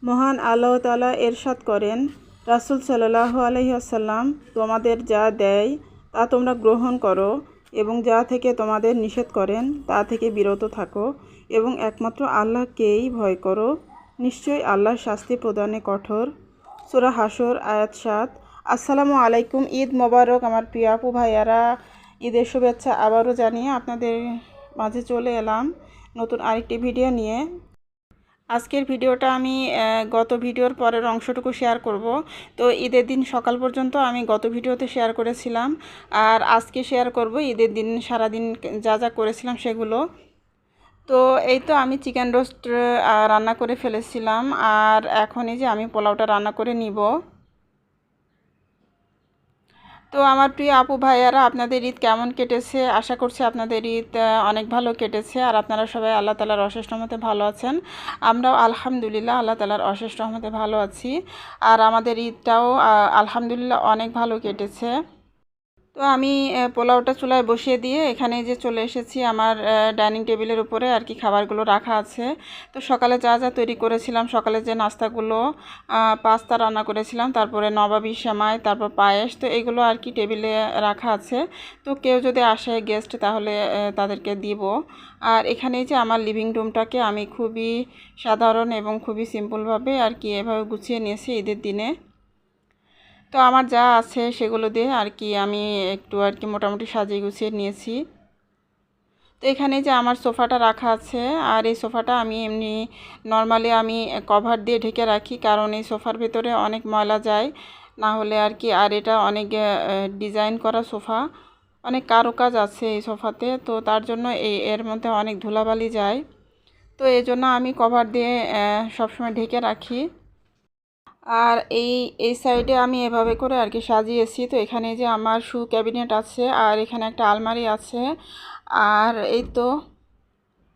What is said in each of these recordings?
মহান আল্লাহ তাআলা ইরশাদ করেন, রাসূল সাল্লাল্লাহু আলাইহি ওয়াসাল্লাম, তোমাদের যা দেয় তা তোমরা গ্রহণ করো এবং যা থেকে তোমাদের নিষেধ করেন তা থেকে বিরত থাকো এবং একমাত্র আল্লাহকেই ভয় করো। নিশ্চয়ই আল্লাহর শাস্তি প্রদানে কঠোর। সূরা হাসর আয়াত ৭। আসসালামু আলাইকুম। ঈদ মোবারক আমার প্রিয় আপু ভাইয়ারা। ঈদের শুভেচ্ছা আবারও জানিয়ে আপনাদের মাঝে চলে এলাম নতুন আরেকটি ভিডিও নিয়ে। আজকের ভিডিওটা আমি গত ভিডিওর পরের অংশটুকু শেয়ার করব। তো ঈদের দিন সকাল পর্যন্ত আমি গত ভিডিওতে শেয়ার করেছিলাম, আর আজকে শেয়ার করব ঈদের দিন সারাদিন যা যা করেছিলাম সেগুলো। তো এই তো আমি চিকেন রোস্ট রান্না করে ফেলেছিলাম, আর এখন এই যে আমি পোলাওটা রান্না করে নিব। তো আমার প্রিয় আপু ভাইয়ারা, আপনাদের ঈদ কেমন কেটেছে? আশা করছি আপনাদের ঈদ অনেক ভালো কেটেছে, আর আপনারা সবাই আল্লাহ তাআলার অশেষ রহমতে ভালো আছেন। আমরাও আলহামদুলিল্লাহ আল্লাহ তাআলার অশেষ রহমতে ভালো আছি, আর আমাদের ঈদটাও আলহামদুলিল্লাহ অনেক ভালো কেটেছে। তো আমি পোলাওটা চুলায় বসিয়ে দিয়ে এখানে যে চলে এসেছি আমার ডাইনিং টেবিলের উপরে আর কি খাবারগুলো রাখা আছে। তো সকালে যা যা তৈরি করেছিলাম, সকালে যে নাস্তাগুলো, পাস্তা রান্না করেছিলাম, তারপরে নবাবী সেমাই, তারপর পায়েস, তো এগুলো আর কি টেবিলে রাখা আছে। তো কেউ যদি আসে গেস্ট তাহলে তাদেরকে দিব। আর এখানে যে আমার লিভিং রুমটাকে আমি খুবই সাধারণ এবং খুবই সিম্পলভাবে আর কি এভাবে গুছিয়ে নিয়েছি ঈদের দিনে। তো আমার যা আছে সেগুলো দিয়ে আর কি আমি একটু আর কি মোটামুটি সাজিয়ে গুছিয়ে নিয়েছি। তো এখানে যে আমার সোফাটা রাখা আছে, আর এই সোফাটা আমি এমনি নর্মালি আমি কভার দিয়ে ঢেকে রাখি, কারণ এই সোফার ভেতরে অনেক ময়লা যায় না হলে আর কি। আর এটা অনেক ডিজাইন করা সোফা, অনেক কারুকাজ আছে এই সোফাতে, তো তার জন্য এর মধ্যে অনেক ধুলাবালি যায়। তো এই জন্য আমি কভার দিয়ে সবসময় ঢেকে রাখি। আর এই সাইডে আমি এভাবে করে আর কি সাজিয়েছি। তো এখানে যে আমার শু ক্যাবিনেট আছে, আর এখানে একটা আলমারি আছে, আর এই তো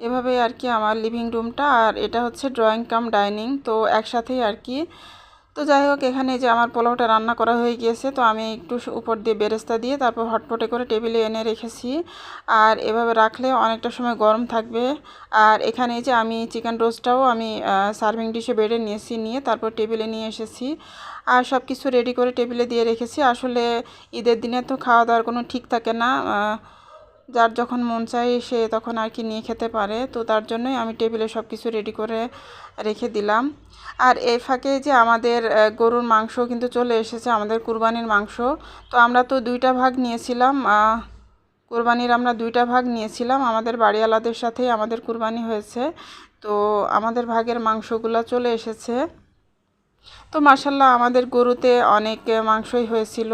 এভাবে আর কি আমার লিভিং রুমটা, আর এটা হচ্ছে ড্রয়িং কাম ডাইনিং, তো একসাথেই আর কি। তো যাই হোক, এখানে যে আমার পোলাওটা রান্না করা হয়ে গিয়েছে, তো আমি একটু উপর দিয়ে বেরেস্তা দিয়ে তারপর হটপটে করে টেবিলে এনে রেখেছি। আর এভাবে রাখলে অনেকটা সময় গরম থাকবে। আর এখানে যে আমি চিকেন রোস্টটাও আমি সার্ভিং ডিশে বেড়ে নিয়েছি, নিয়ে তারপর টেবিলে নিয়ে এসেছি, আর সব কিছু রেডি করে টেবিলে দিয়ে রেখেছি। আসলে ঈদের দিনে তো খাওয়া দাওয়ার কোনো ঠিক থাকে না, যার যখন মন চায় সে তখন আর কি নিয়ে খেতে পারে। তো তার জন্যই আমি টেবিলে সব কিছু রেডি করে রেখে দিলাম। আর এই ফাঁকে যে আমাদের গরুর মাংস কিন্তু চলে এসেছে, আমাদের কুরবানির মাংস। তো আমরা তো দুইটা ভাগ নিয়েছিলাম, কুরবানির আমরা দুইটা ভাগ নিয়েছিলাম, আমাদের বাড়িওয়ালাদের সাথেই আমাদের কুরবানি হয়েছে। তো আমাদের ভাগের মাংসগুলো চলে এসেছে। তো মাশাল্লাহ আমাদের গরুতে অনেক মাংসই হয়েছিল।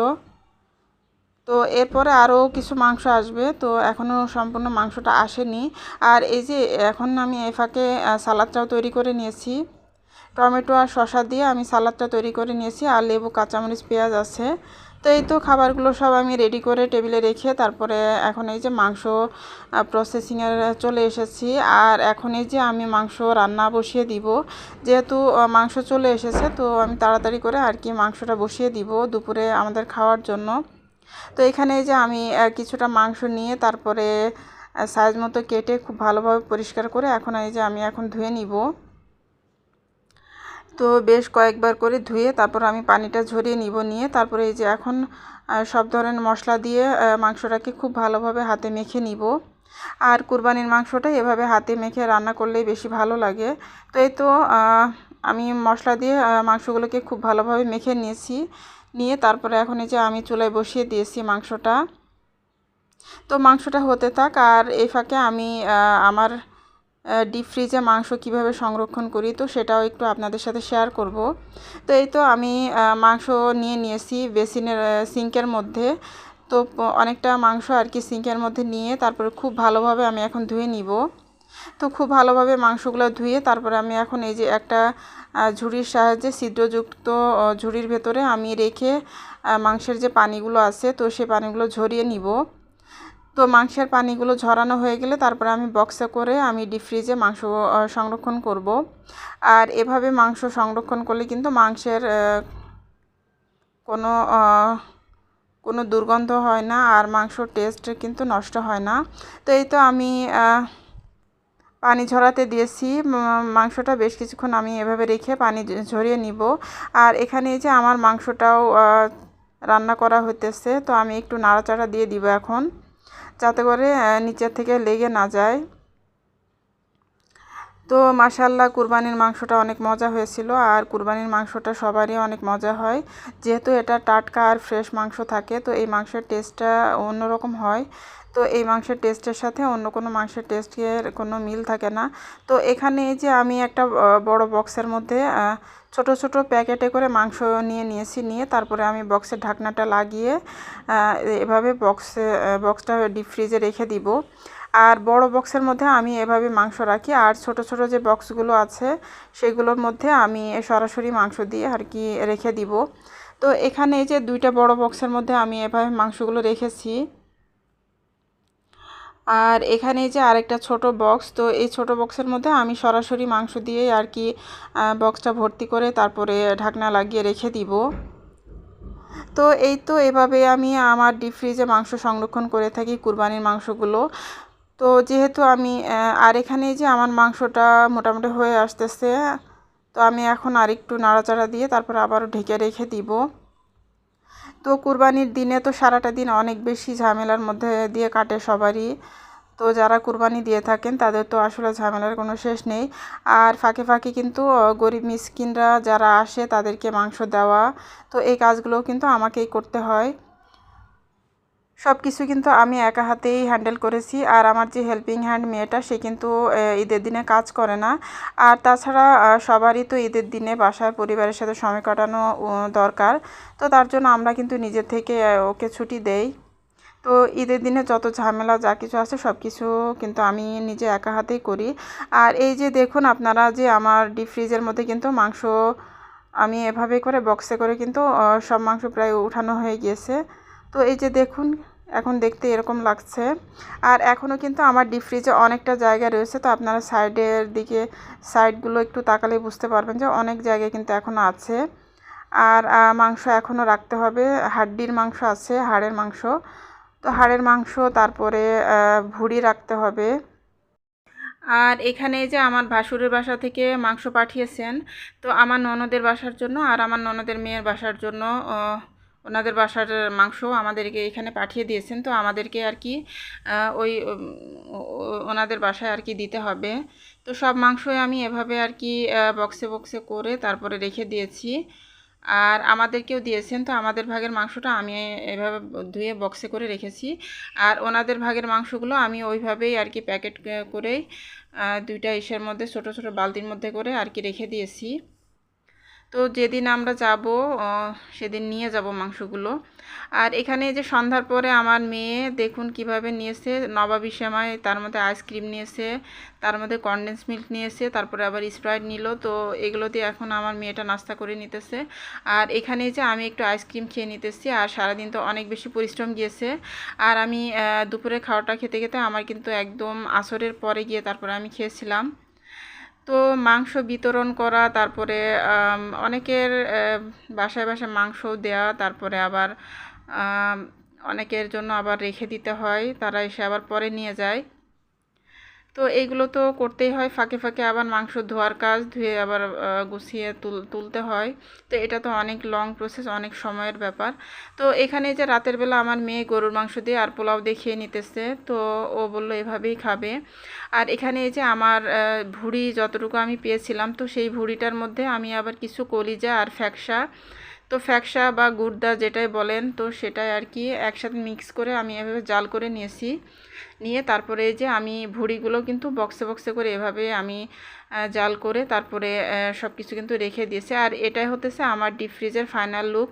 তো এরপরে আরও কিছু মাংস আসবে, তো এখনও সম্পূর্ণ মাংসটা আসেনি। আর এই যে এখন আমি এই ফাঁকে সালাদটাও তৈরি করে নিয়েছি, টমেটো আর শসা দিয়ে আমি সালাদটা তৈরি করে নিয়েছি, আর লেবু, কাঁচামরিচ, পেঁয়াজ আছে। তো এই তো খাবারগুলো সব আমি রেডি করে টেবিলে রেখে তারপরে এখন এই যে মাংস প্রসেসিংয়ে চলে এসেছি। আর এখন এই যে আমি মাংস রান্না বসিয়ে দিব, যেহেতু মাংস চলে এসেছে, তো আমি তাড়াতাড়ি করে আর কি মাংসটা বসিয়ে দিব দুপুরে আমাদের খাওয়ার জন্য। তো এখানে যে আমি কিছুটা মাংস নিয়ে তারপরে সাইজ মতো কেটে খুব ভালোভাবে পরিষ্কার করে এখন এই যে আমি এখন ধুয়ে নিব। তো বেশ কয়েকবার করে ধুয়ে তারপর আমি পানিটা ঝরিয়ে নিব, নিয়ে তারপরে এই যে এখন সব ধরনের মশলা দিয়ে মাংসটাকে খুব ভালোভাবে হাতে মেখে নিব। আর কুরবানির মাংসটা এভাবে হাতে মেখে রান্না করলেই বেশি ভালো লাগে। তো এই তো আমি মশলা দিয়ে মাংসগুলোকে খুব ভালোভাবে মেখে নিয়েছি, নিয়ে তারপরে এখন এই যে আমি চুলায় বসিয়ে দিয়েছি মাংসটা। তো মাংসটা হতে থাক, আর এই ফাঁকে আমি আমার ডিপ ফ্রিজে মাংস কিভাবে সংরক্ষণ করি তো সেটাও একটু আপনাদের সাথে শেয়ার করব। তো এই তো আমি মাংস নিয়ে নিয়েছি বেসিনের সিঙ্কের মধ্যে। তো অনেকটা মাংস আর কি সিঙ্কের মধ্যে নিয়ে তারপরে খুব ভালোভাবে আমি এখন ধুয়ে নিব। তো খুব ভালোভাবে মাংসগুলো ধুয়ে তারপরে আমি এখন এই যে একটা ঝুড়ির সাহায্যে ছিদ্রযুক্ত ঝুড়ির ভেতরে আমি রেখে মাংসের যে পানিগুলো আছে তো সেই পানিগুলো ঝরিয়ে নিব। তো মাংসের পানিগুলো ঝরানো হয়ে গেলে তারপরে আমি বক্সে করে আমি ডিপ ফ্রিজে মাংস সংরক্ষণ করব। আর এভাবে মাংস সংরক্ষণ করলে কিন্তু মাংসের কোনো কোনো দুর্গন্ধ হয় না, আর মাংসর টেস্ট কিন্তু নষ্ট হয় না। তো এই তো আমি পানি ঝরাতে দিয়েছি। মাংসটা বেশ কিছুক্ষণ আমি এভাবে রেখে পানি ঝরিয়ে নিব। আর এখানে এই যে আমার মাংসটাও রান্না করা হইতেছে, তো আমি একটু নাড়াচাড়া দিয়ে দিব এখন, যাতে করে নিচের থেকে লেগে না যায়। তো মাশাআল্লাহ কুরবানির মাংসটা অনেক মজা হয়েছিল। আর কুরবানির মাংসটা সবারই অনেক মজা হয়, যেহেতু এটা টাটকা আর ফ্রেশ মাংস থাকে, তো এই মাংসের টেস্টটা অন্যরকম হয়। তো এই মাংসের টেস্টের সাথে অন্য কোনো মাংসের টেস্টের কোনো মিল থাকে না। তো এখানে এই যে আমি একটা বড় বক্সের মধ্যে ছোট ছোট প্যাকেটে করে মাংস নিয়ে তারপরে আমি বক্সের ঢাকনাটা লাগিয়ে এভাবে বক্সটা ডিপ ফ্রিজে রেখে দিব। আর বড় বক্সের মধ্যে আমি এভাবে মাংস রাখি, আর ছোট ছোট যে বক্সগুলো আছে সেগুলোর মধ্যে আমি সরাসরি মাংস দিয়ে আর কি রেখে দিব। তো এখানে এই যে দুইটা বড় বক্সের মধ্যে আমি এভাবে মাংসগুলো রেখেছি। আর এখানে যে আরেকটা ছোট বক্স, তো এই ছোট বক্সের মধ্যে আমি সরাসরি মাংস দিয়ে আর কি বক্সটা ভর্তি করে তারপরে ঢাকনা লাগিয়ে রেখে দিব। তো এই তো এভাবে আমি আমার ডিপ ফ্রিজে মাংস সংরক্ষণ করে থাকি, কুরবানির মাংসগুলো। তো যেহেতু আমি আর এখানে যে আমার মাংসটা মোটামুটি হয়ে আসতেছে, তো আমি এখন আরেকটু নাড়াচাড়া দিয়ে তারপর আবারও ঢেকে রেখে দিব। তো কুরবানির দিনে তো সারাটা দিন অনেক বেশি ঝামেলার মধ্যে দিয়ে কাটে সবারই। তো যারা কুরবানি দিয়ে থাকেন তাদের তো আসলে ঝামেলার কোনো শেষ নেই। আর ফাঁকে ফাঁকে কিন্তু গরিব মিসকিনরা যারা আসে তাদেরকে মাংস দেওয়া, তো এই কাজগুলোও কিন্তু আমাকেই করতে হয়। সব কিছু কিন্তু আমি একা হাতেই হ্যান্ডেল করেছি। আর আমার যে হেল্পিং হ্যান্ড মেয়েটা, সে কিন্তু ঈদের দিনে কাজ করে না। আর তাছাড়া সবারই তো ঈদের দিনে বাসার পরিবারের সাথে সময় কাটানো দরকার। তো তার জন্য আমরা কিন্তু নিজে থেকে ওকে ছুটি দেই। তো ঈদের দিনে যত ঝামেলা যা কিছু আছে সব কিছু কিন্তু আমি নিজে একা হাতেই করি। আর এই যে দেখুন আপনারা, যে আমার ডিপ ফ্রিজের মধ্যে কিন্তু মাংস আমি এভাবে করে বক্সে করে কিন্তু সব মাংস প্রায় উঠানো হয়ে গিয়েছে। তো এই যে দেখুন, এখন দেখতে এরকম লাগছে। আর এখনও কিন্তু আমার ডিপ ফ্রিজে অনেকটা জায়গা রয়েছে। তো আপনারা সাইডের দিকে সাইডগুলো একটু তাকালে বুঝতে পারবেন যে অনেক জায়গা কিন্তু এখনও আছে। আর মাংস এখনও রাখতে হবে, হাড্ডির মাংস আছে, হাড়ের মাংস। তো হাড়ের মাংস, তারপরে ভুঁড়ি রাখতে হবে। আর এখানে যে আমার ভাসুরের বাসা থেকে মাংস পাঠিয়েছেন, তো আমার ননদের বাসার জন্য আর আমার ননদের মেয়ের বাসার জন্য ওনাদের বাসার মাংস আমাদেরকে এখানে পাঠিয়ে দিয়েছেন। তো আমাদেরকে আর কি ওই ওনাদের বাসায় আর কি দিতে হবে। তো সব মাংসই আমি এভাবে আর কি বক্সে বক্সে করে তারপরে রেখে দিয়েছি। আর আমাদেরকেও দিয়েছেন, তো আমাদের ভাগের মাংসটা আমি এভাবে ধুয়ে বক্সে করে রেখেছি। আর ওনাদের ভাগের মাংসগুলো আমি ওইভাবেই আর কি প্যাকেট করেই দুইটা ইসের মধ্যে ছোট ছোট বালতির মধ্যে করে আর কি রেখে দিয়েছি। তো যেদিন আমরা যাব সেদিন নিয়ে যাব মাংসগুলো। আর এখানে যে সন্ধ্যার পরে আমার মেয়ে দেখুন কিভাবে নিয়েছে নবাবী সেমাই, তার মধ্যে আইসক্রিম নিয়েছে, তার মধ্যে কনডেন্স মিল্ক নিয়েছে, তারপরে আবার স্প্রাইট নিল। তো এগুলো দিয়ে এখন আমার মেয়েটা নাস্তা করে নিতেছে। আর এখানে যে আমি একটু আইসক্রিম খেয়ে নিতেছি। আর সারাদিন তো অনেক বেশি পরিশ্রম গিয়েছে। আর আমি দুপুরে খাওয়াটা খেতে খেতে আমার কিন্তু একদম আসরের পরে গিয়ে তারপরে আমি খেয়েছিলাম। তো মাংস বিতরণ করা, তারপরে অনেকের বাসায় বাসায় মাংস দেওয়া, তারপরে আবার অনেকের জন্য আবার রেখে দিতে হয়, তারা এসে আবার পরে নিয়ে যায়। তো এইগুলো তো করতেই হয়, ফাঁকে ফাঁকে আবার মাংস ধোয়ার কাজ, ধুয়ে আবার গুছিয়ে তুলতে হয়। তো এটা তো অনেক লং প্রসেস, অনেক সময়ের ব্যাপার। তো এখানে যে রাতের বেলা আমার মেয়ে গরুর মাংস দিয়ে আর পোলাও দিয়ে খেয়ে নিতেছে, তো ও বলল এভাবেই খাবে। আর এখানে এই যে আমার ভুঁড়ি যতটুকু আমি পেয়েছিলাম, তো সেই ভুঁড়িটার মধ্যে আমি আবার কিছু কলিজা আর ফ্যাকসা, তো ফ্যাকসা বা গুর্দা যেটাই বলেন, তো সেটাই আর কি একসাথে মিক্স করে আমি এভাবে জাল করে নিয়েছি। নিয়ে তারপরে এই যে আমি ভুঁড়িগুলো কিন্তু বক্সে বক্সে করে এভাবে আমি জাল করে তারপরে সব কিছু কিন্তু রেখে দিয়েছি। আর এটাই হতেছে আমার ডিপ ফ্রিজের ফাইনাল লুক।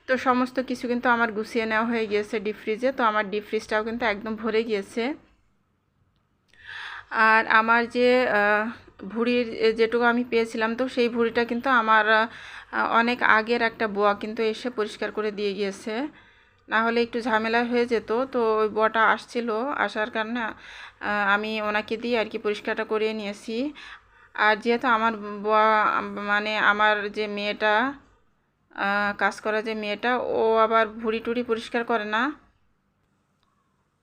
তো সমস্ত কিছু কিন্তু আমার গুছিয়ে নেওয়া হয়ে গিয়েছে ডিপ ফ্রিজে। তো আমার ডিপ ফ্রিজটাও কিন্তু একদম ভরে গিয়েছে। আর আমার যে ভুঁড়ির যেটুকু আমি পেয়েছিলাম, তো সেই ভুঁড়িটা কিন্তু আমার অনেক আগের একটা বুয়া কিন্তু এসে পরিষ্কার করে দিয়ে গিয়েছে, না হলে একটু ঝামেলা হয়ে যেত। তো ওই বুয়াটা আসার কারণে আমি ওনাকে দিয়ে আর কি পরিষ্কারটা করিয়ে নিয়েছি। আর যেহেতু আমার বুয়া, মানে আমার যে মেয়েটা, কাজ করা যে মেয়েটা, ও আবার ভুঁড়ি টুড়ি পরিষ্কার করে না।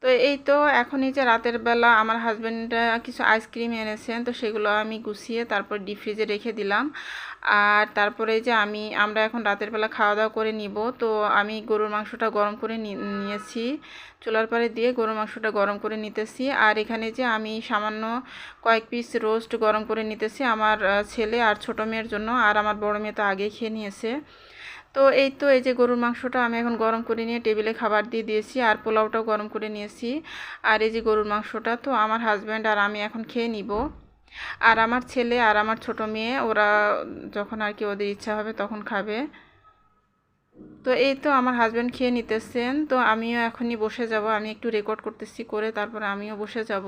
তো এই তো এখন এই যে রাতের বেলা আমার হাজব্যান্ড কিছু আইসক্রিম এনেছেন, তো সেগুলো আমি গুছিয়ে তারপর ডিপ ফ্রিজে রেখে দিলাম। আর তারপরে যে আমরা এখন রাতের বেলা খাওয়া দাওয়া করে নিব। তো আমি গরুর মাংসটা গরম করে নিয়েছি, চুলার পাড়ে দিয়ে গরুর মাংসটা গরম করে নিতেছি। আর এখানে যে আমি সামান্য কয়েক পিস রোস্ট গরম করে নিতেছি আমার ছেলে আর ছোটো মেয়ের জন্য, আর আমার বড় মেয়ে তো আগেই খেয়ে নিয়েছে। তো এই তো এই যে গরুর মাংসটা আমি এখন গরম করে নিয়ে টেবিলে খাবার দিয়ে দিয়েছি, আর পোলাওটাও গরম করে নিয়েছি। আর এই যে গরুর মাংসটা তো আমার হাজব্যান্ড আর আমি এখন খেয়ে নিব। আর আমার ছেলে আর আমার ছোট মেয়ে ওরা যখন আর কি ওদের ইচ্ছা হবে তখন খাবে। তো এই তো আমার হাজব্যান্ড খেয়ে নিতেছেন, তো আমিও এখনই বসে যাব। আমি একটু রেকর্ড করতেছি, করে তারপরে আমিও বসে যাব।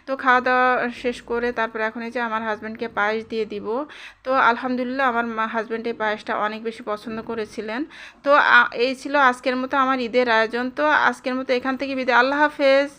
তো খাওয়া দাওয়া শেষ করে তারপরে এখন এই যে আমার হাজব্যান্ডকে পায়েস দিয়ে দিব। তো আলহামদুলিল্লাহ আমার হাজব্যান্ড এই পায়েসটা অনেক বেশি পছন্দ করেছিলেন। তো এই ছিল আজকের মতো আমার ঈদের আয়োজন। তো আজকের মতো এখান থেকে বিদায়, আল্লাহ হাফেজ।